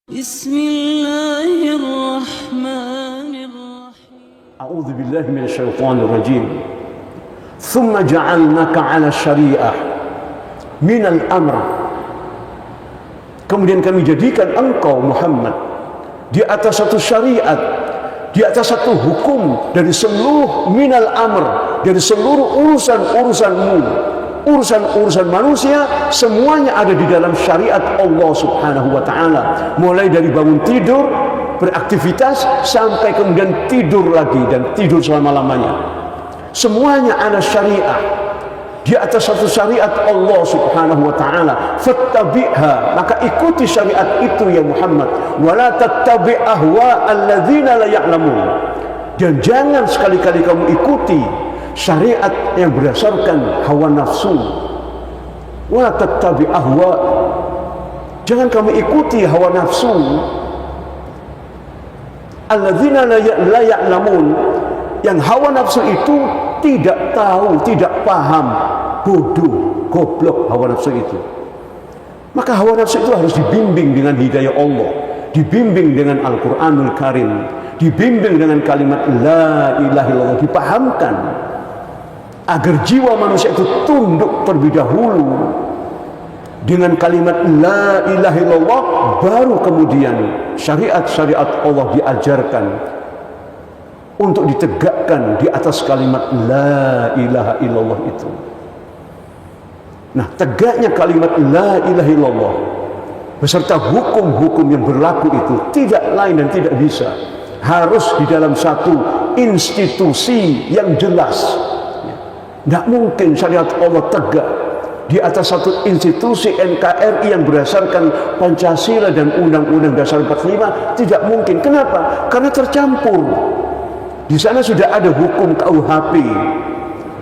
Bismillahirrahmanirrahim. A'udzu billahi minasyaitonir rajim. Tsumma ja'alnaka 'ala syari'ah minal amr. Kemudian kami jadikan engkau Muhammad di atas satu syariat, di atas satu hukum dari seluruh minal amr, dari seluruh urusan-urusanmu, urusan-urusan manusia, semuanya ada di dalam syariat Allah Subhanahu wa ta'ala. Mulai dari bangun tidur, beraktivitas, sampai kemudian tidur lagi dan tidur selama-lamanya. Semuanya ada syariah, di atas satu syariat Allah Subhanahu wa ta'ala. Fattabi'ha, maka ikuti syariat itu ya Muhammad. Wala tattabi' ahwa alladzina la ya'lamun. Dan jangan sekali-kali kamu ikuti syariat yang berdasarkan hawa nafsu. Wala tattabi' ahwa, jangan kamu ikuti hawa nafsu alladzina la ya'lamun, yang hawa nafsu itu tidak tahu, tidak paham, bodoh, goblok hawa nafsu itu. Maka hawa nafsu itu harus dibimbing dengan hidayah Allah, dibimbing dengan Al-Quranul Karim, dibimbing dengan kalimat la ilaha illallah, dipahamkan agar jiwa manusia itu tunduk terlebih dahulu dengan kalimat la ilaha illallah, baru kemudian syariat-syariat Allah diajarkan untuk ditegakkan di atas kalimat la ilaha illallah itu. Nah, tegaknya kalimat la ilaha illallah beserta hukum-hukum yang berlaku itu tidak lain dan tidak bisa, harus di dalam satu institusi yang jelas. Tidak mungkin syariat Allah tegak di atas satu institusi NKRI yang berdasarkan Pancasila dan Undang-Undang Dasar 45. Tidak mungkin. Kenapa? Karena tercampur. Di sana sudah ada hukum KUHP.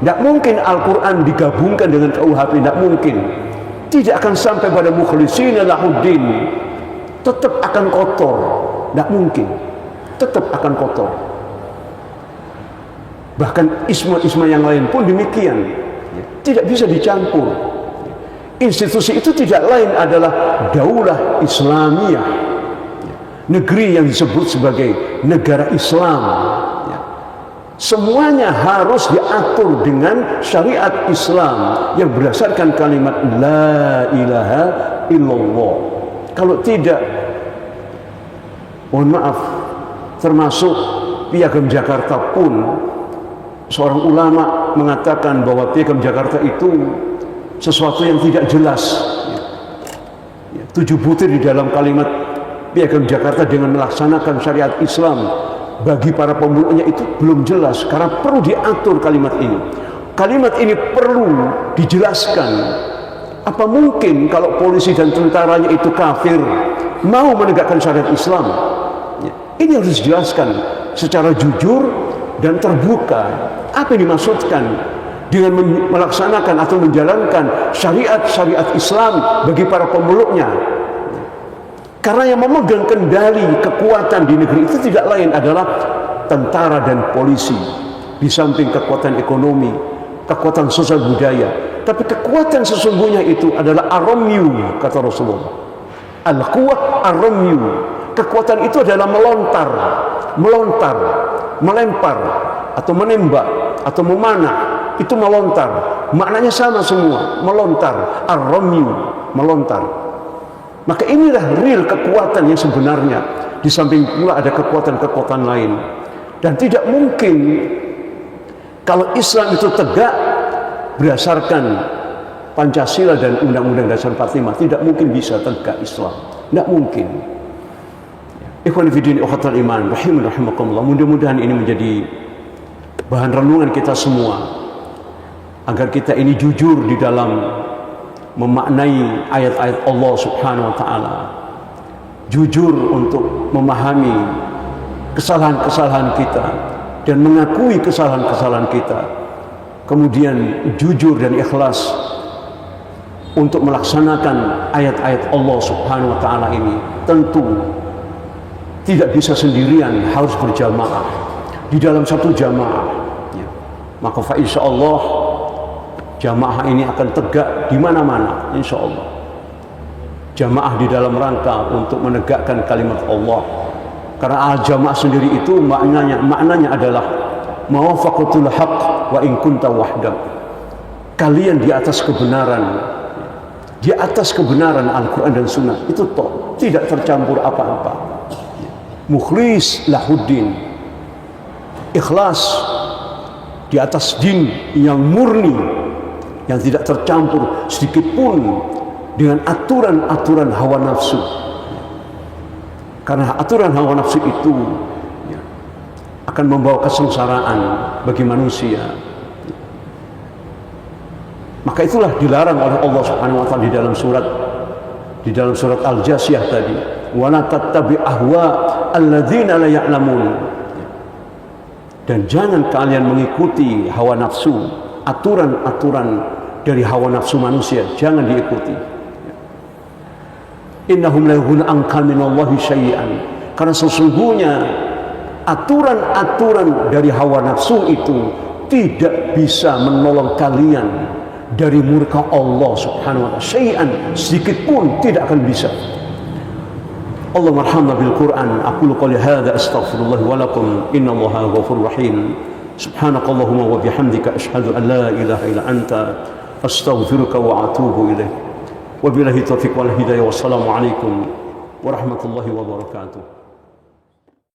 Tidak mungkin Al-Quran digabungkan dengan KUHP. Tidak mungkin. Tidak akan sampai pada mukhlisina lahuddin. Tetap akan kotor. Tidak mungkin. Tetap akan kotor. Bahkan isma-isma yang lain pun demikian, tidak bisa dicampur. Institusi itu tidak lain adalah Daulah Islamiyah, negeri yang disebut sebagai negara Islam. Semuanya harus diatur dengan syariat Islam yang berdasarkan kalimat la ilaha illallah. Kalau tidak, mohon maaf, termasuk Piagam Jakarta pun, seorang ulama mengatakan bahwa Piagam Jakarta itu sesuatu yang tidak jelas. 7 butir di dalam kalimat Piagam Jakarta dengan melaksanakan syariat Islam bagi para pemeluknya itu belum jelas, karena perlu diatur kalimat ini. Kalimat ini perlu dijelaskan. Apa mungkin kalau polisi dan tentaranya itu kafir mau menegakkan syariat Islam? Ini harus dijelaskan secara jujur dan terbuka. Apa yang dimaksudkan dengan melaksanakan atau menjalankan syariat-syariat Islam bagi para pemeluknya? Karena yang memegang kendali kekuatan di negeri itu tidak lain adalah tentara dan polisi, di samping kekuatan ekonomi, kekuatan sosial budaya. Tapi kekuatan sesungguhnya itu adalah ar-ramyu, kata Rasulullah. Al-quwwah ar-ramyu. Kekuatan itu adalah melontar, melempar, atau menembak, atau memanah. Itu melontar. Maknanya sama semua, melontar, ar-ramyu, melontar. Maka inilah real kekuatan yang sebenarnya. Di samping pula ada kekuatan-kekuatan lain. Dan tidak mungkin kalau Islam itu tegak berdasarkan Pancasila dan Undang-Undang Dasar 45, tidak mungkin bisa tegak Islam. Tidak mungkin. Ikhwan fillah ukhatul iman rahimakumullah. Mudah-mudahan ini menjadi bahan renungan kita semua, agar kita ini jujur di dalam memaknai ayat-ayat Allah Subhanahu wa ta'ala, jujur untuk memahami kesalahan-kesalahan kita dan mengakui kesalahan-kesalahan kita, kemudian jujur dan ikhlas untuk melaksanakan ayat-ayat Allah Subhanahu wa ta'ala ini. Tentu tidak bisa sendirian, harus berjamaah di dalam satu jamaah. Maka fa insyaallah jamaah ini akan tegak di mana-mana, insya Allah. jamaah di dalam rangka untuk menegakkan kalimat Allah. Karena al-jamaah sendiri itu maknanya adalah mawafaqatul haqq wa in kunta wahdak. Kalian di atas kebenaran Al-Quran dan Sunnah itu toh tidak tercampur apa-apa. Mukhlis lahuddin, ikhlas di atas din yang murni, yang tidak tercampur sedikit pun dengan aturan-aturan hawa nafsu. Karena aturan hawa nafsu itu akan membawa kesengsaraan bagi manusia. Maka itulah dilarang oleh Allah Subhanahu wa taala di dalam surat Al-Jasiyah tadi, wa la tattabi ahwa alladzina la ya'lamun. Dan jangan kalian mengikuti hawa nafsu, aturan-aturan dari hawa nafsu manusia, jangan diikuti. Innahum la yughuna anka minallahi syai'an. Karena sesungguhnya aturan-aturan dari hawa nafsu itu tidak bisa menolong kalian dari murka Allah Subhanahu wa taala. Syai'an, sedikit pun tidak akan bisa. Allahumma arhamna bil Qur'an. Aqulu qouli hadza astaghfirullah wa lakum innallaha ghafurur rahim. Subhanakallahumma wa bihamdika asyhadu an la ilaha illa anta astaghfiruka wa atubu ilaik. Wabillahi taufiq wal hidayah. Wassalamu alaikum warahmatullahi wabarakatuh.